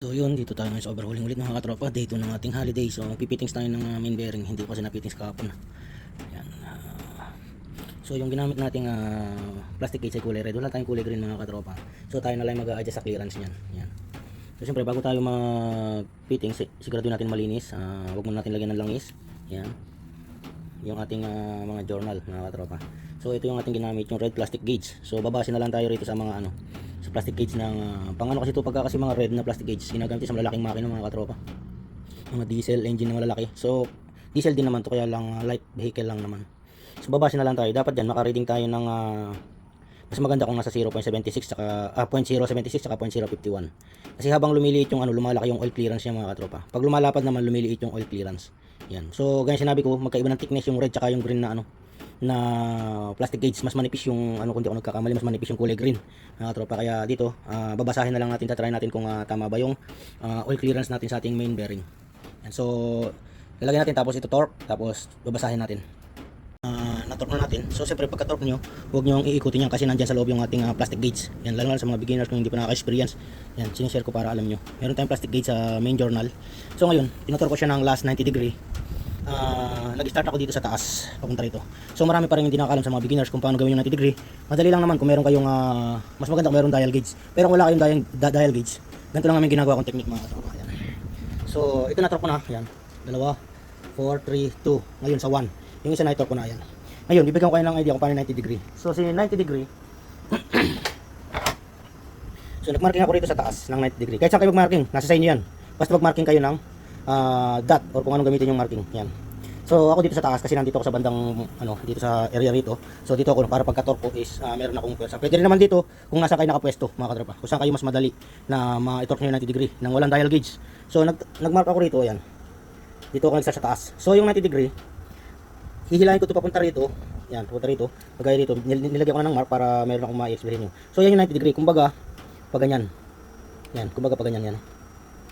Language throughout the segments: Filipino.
So yun, dito tayo ngayon sa overhauling ulit mga katropa. Day 2 ng ating holiday. So magpipittings tayo ng main bearing. Hindi ko kasi napittings kahapon. Yan. So yung ginamit nating plastic cage ay kulay red. Wala tayong kulay green mga katropa. So tayo na lang mag-a-adjust sa clearance niyan. Yan. So siyempre bago tayo mag-fittings, sigurado natin malinis. Huwag muna natin lagyan ng langis. Yan. Yung ating mga journal mga katropa. So ito yung ating ginamit, yung red plastic gauge. So babase na lang tayo rito sa mga sa plastic gauge ng pang kasi ito pagka kasi mga red na plastic gauge ginagamit sa malalaking makina mga katropa. Mga diesel engine na malalaki. So diesel din naman to, kaya lang light vehicle lang naman. So babase na lang tayo. Dapat diyan maka-reading tayo ng mas maganda kung nasa 0.76 saka 0.076 saka 0.051. Kasi habang lumiliit yung lumalaki yung oil clearance niya mga katropa. Pag lumalapad naman lumiliit yung oil clearance. Yan. So ganyan sinabi ko, magkaiba ng thickness yung red saka yung green na plastic gauge. Mas manipis yung kung di ako nagkakamali, mas manipis yung kulay green mga tropa. Kaya dito babasahin na lang natin, tatry natin kung tama ba yung oil clearance natin sa ating main bearing. Yan. So lalagyan natin, tapos ito torque, tapos babasahin natin. Na-torque na natin. So siyempre pagka torque nyo, huwag nyo iikutin yan kasi nandyan sa loob yung ating plastic gauge. Yan, lalo sa mga beginners kung hindi pa nakaka-experience. Yan, sinishare ko para alam nyo. Meron tayong plastic gauge sa main journal. So ngayon, tinotorque ko siya ng last 90 degree. Nag-start ako dito sa taas papunta rito. So marami pa rin hindi nakakalam sa mga beginners kung paano gawin yung 90 degree. Madali lang naman kung meron kayong mas maganda kung meron dial gauge. Pero kung wala kayong dial gauge, ganito lang namin ginagawa kong technique mga katropa. Yan. So ito na-torque ko na. Yan. 2, 4, 3, 2. Ngayon sa 1. Yung isa na-torque ko na. Yan. Ngayon, bibigyan ko kayo ng idea kung paano 90 degree. So si 90 degree so nagmarking ako rito sa taas ng 90 degree. Kahit saan kayo magmarking, nasa sa inyo yan. Basta magmarking kayo ng dot or kung anong gamitin yung marking. Yan. So ako dito sa taas kasi nandito ako sa bandang dito sa area rito. So dito ako para pagka-torque ko is meron akong pwersa. Pwede rin naman dito kung nasa kayo nakapwesto mga katropa. Kung saan kayo mas madali na ma-torque nyo yung 90 degree nang walang dial gauge. So nagmark ako rito, ayan. Dito ako nagsa sa taas. So yung 90 degree hihilahin ko ito papunta rito. Yan, papunta rito. Pagaya dito, nilagyan ko na ng mark para meron akong ma-explain nyo. So yan yung 90 degree. Kumbaga, pag ganyan. Yan, kumbaga pag ganyan yan.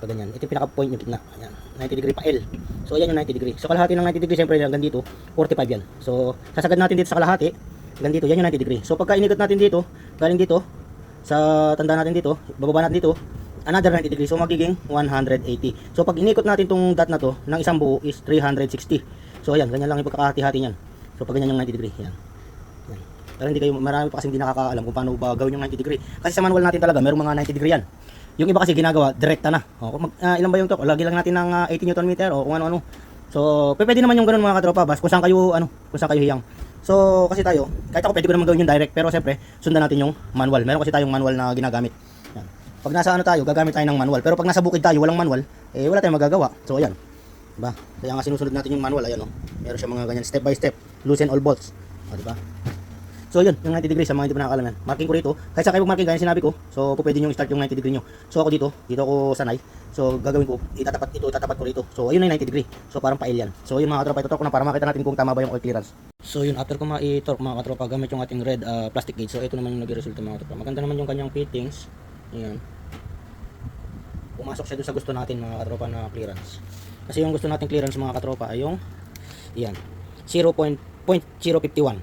Pag ganyan. Ito yung pinaka-point yung gitna. Yan, 90 degree pa L. So yan yung 90 degree. So kalahati ng 90 degree, siyempre hanggang dito, 45 yan. So sasagad natin dito sa kalahati, hanggang dito, yan yung 90 degree. So pagka inikot natin dito, galing dito, sa tanda natin dito, bababa natin dito, another 90 degree. So magiging 180. So pag inikot natin tong dot na to, ng isang buo is 360. So ayan, ganyan lang yung pagkakahati-hati niyan. So pag ganyan yung 90 degree, yan. Yan. Pero hindi kayo, marami pa kasi hindi nakakaalam kung paano ba gawin yung 90 degree. Kasi sa manual natin talaga, merong mga 90 degree yan. Yung iba kasi ginagawa, direkta na. O, ilan ba yung torque? Lagi lang natin ng 80 Newton meter o kung ano-ano. So pwede naman yung ganun mga katropa, bas kung saan kayo hiyang. So kasi tayo, kahit ako pwede ko naman gawin yung direct, pero siyempre sundan natin yung manual. Meron kasi tayong manual na ginagamit. Yan. Pag nasa tayo, gagamit tayo ng manual. Pero pag nasa bukid tayo, walang manual, wala tayong magagawa. So ayan. Diba? Kaya nga sinusunod natin yung manual, ayan meron siya mga ganyan step by step, loosen all bolts. Diba? So yun, yung 90 degree sa mga hindi pa nakakalam yan. Marking ko rito, kahit sa kayo marking gaya sinabi ko. So pwede nyo start yung 90 degree nyo. So ako dito ako sanay. So gagawin ko, itatapat ko rito. So ayun na yung 90 degree. So parang pail yan. So yun mga katropa, ito torque ko na para makita natin kung tama ba yung oil clearance. So yun, after ko ma-torque mga katropa gamit yung ating red plastic gauge. So ito naman yung nag-resulta mga katropa. Maganda naman yung kanyang fittings. Ayan. Pumasok siya doon sa gusto natin mga katropa na clearance. Kasi yung gusto nating clearance mga katropa ay yung yan 0.051.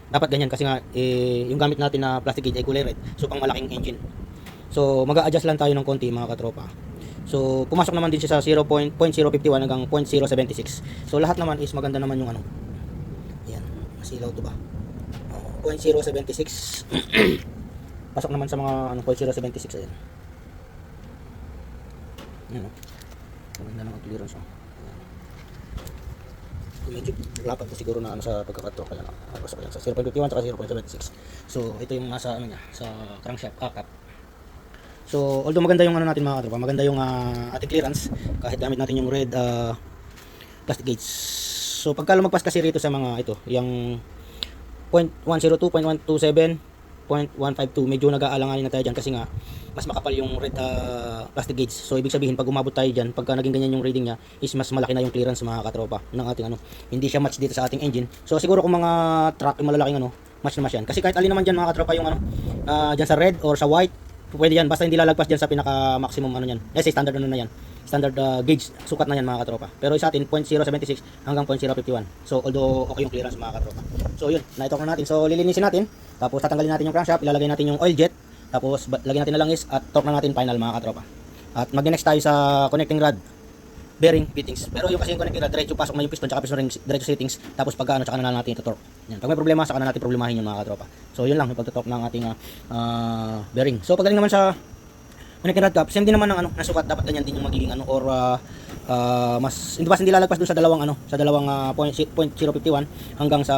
Dapat ganyan kasi nga yung gamit natin na plastic gauge ay kulay red. So pang malaking engine. So mag-a-adjust lang tayo ng konti mga katropa. So pumasok naman din siya sa 0.051 hanggang 0.076. So lahat naman is maganda naman yung yan, masilaw to ba? 0.076. Pasok naman sa mga 0.076 ayan. Yan maganda ng clearance medyo lapad ko siguro na sa pagkakato, kaya pasok yan sa 0.51 at 0.76. So ito yung nasa niya sa crankshaft cap. So although maganda yung natin mga katropa, maganda yung ating clearance kahit gamit natin yung red plastic gauge. So pagka lumagpas kasi rito sa mga ito, yung 0.102, 0.127, 0.152, medyo nag-aalanganin na tayo dyan kasi nga mas makapal yung red plastic gauge. So ibig sabihin pag umabot tayo dyan, pagka naging ganyan yung reading nya is mas malaki na yung clearance mga katropa ng ating hindi siya match dito sa ating engine. So siguro kung mga truck yung malalaking match na match yan. Kasi kahit alin naman dyan mga katropa yung dyan sa red or sa white, pwede yan basta hindi lalagpas dyan sa pinaka maximum yan. Yes, standard na yan. Standard gauge, sukat na yan mga katropa. Pero sa atin 0.076 hanggang 0.051. So although okay yung clearance mga katropa. So yun, na-talk na natin. So lilinisin natin. Tapos tatanggalin natin yung crankshaft, ilalagay natin yung oil jet, tapos lagyan natin na langis at torque na natin final mga katropa. At mag-next tayo sa connecting rod bearing fittings. Pero yung kasi yung connecting rod, diretso pasok na yung piston, tsaka piston ring, diretso settings, tapos pag ano, tsaka na natin ito torque. Yan. Pag may problema, saka na natin problemahin yung mga katropa. So yun lang yung pagtutok ng ating bearing. So pagdating naman sa connecting rod cap, same din naman ng ano, nasukat, dapat ganyan din yung magiging ano, or mas hindi lalagpas dun sa dalawang ano, sa dalawang 0.051 hanggang sa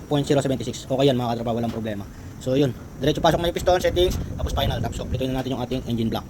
0.076. Okay yan mga katropa, walang problema. So yun, diretso pasok na yung piston, settings, tapos final, tapos so, ito na natin yung ating engine block.